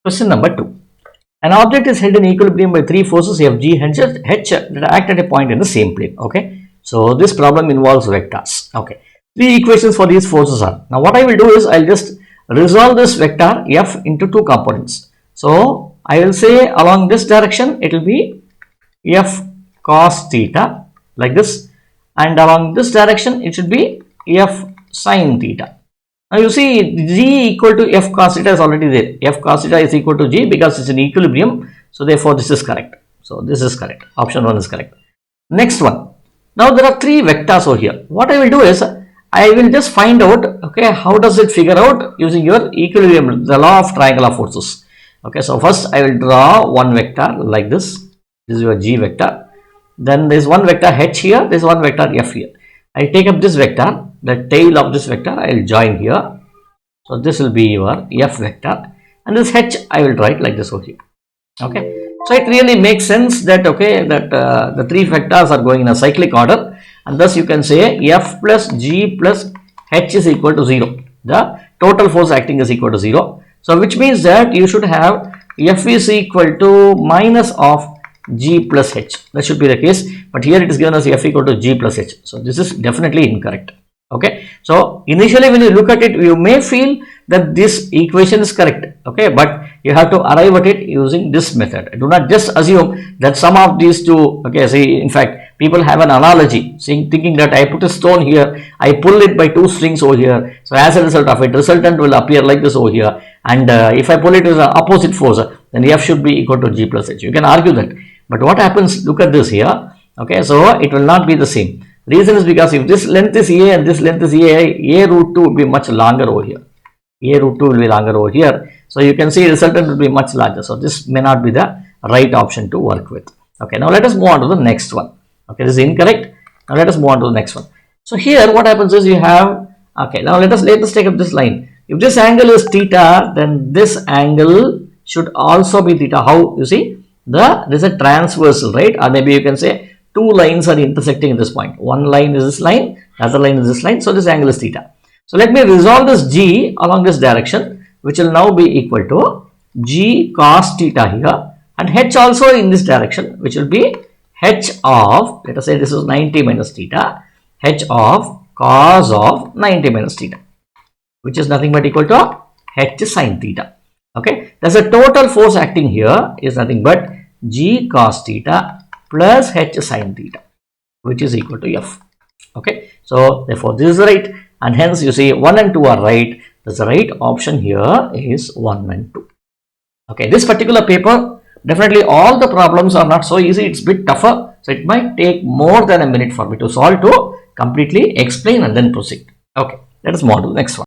Question number 2. An object is held in equilibrium by three forces F, G, H that act at a point in the same plane. Okay. So this problem involves vectors. Okay. Three equations for these forces are. Now what I will do is I'll just resolve this vector F into two components. So I will say along this direction it will be F cos theta like this, and along this direction it should be F sin theta. Now you see G equal to F cos theta is already there. F cos theta is equal to G because it's in equilibrium. So therefore this is correct. So this is correct. Option 1 is correct. Next one. Now there are three vectors over here. What I will do is I will just find out, okay, how does it figure out using your equilibrium, the law of triangular forces. Okay, so first I will draw one vector like this. This is your G vector. Then there is one vector H here. There is one vector F here. I take up this vector, the tail of this vector I will join here. So this will be your F vector, and this H I will write like this over here. Okay. So it really makes sense that, okay, that the three vectors are going in a cyclic order, and thus you can say F plus G plus H is equal to 0. The total force acting is equal to 0. So which means that you should have F is equal to minus of G plus H. That should be the case, but here it is given as F equal to G plus H. So this is definitely incorrect. Okay, so initially when you look at it, you may feel that this equation is correct. Okay, but you have to arrive at it using this method. Do not just assume that some of these two. Okay, see, in fact, people have an analogy, thinking that I put a stone here, I pull it by two strings over here. So as a result of it, resultant will appear like this over here. And if I pull it with an opposite force, then F should be equal to G plus H. You can argue that. But what happens, look at this here. Okay, so it will not be the same. Reason is because if this length is A and this length is A root 2 will be much longer over here. A root 2 will be longer over here. So you can see resultant will be much larger. So this may not be the right option to work with. Okay, now let us move on to the next one. Okay, this is incorrect. Now let us move on to the next one. So here what happens is you have, okay, now let us take up this line. If this angle is theta, then this angle should also be theta. How? You see, this is a transversal, right? Or maybe you can say two lines are intersecting at this point. One line is this line, the other line is this line. So this angle is theta. So let me resolve this G along this direction, which will now be equal to G cos theta here, and H also in this direction, which will be H of, let us say this is 90 minus theta, H of cos of 90 minus theta, which is nothing but equal to H sin theta. Okay, there's a total force acting here is nothing but G cos theta plus H sin theta, which is equal to F. Okay, so therefore this is right, and hence you see 1 and 2 are right. The right option here is 1 and 2. Okay, this particular paper, definitely all the problems are not so easy. It's a bit tougher, so it might take more than a minute for me to solve, to completely explain and then proceed. Okay, let us move on to the next one.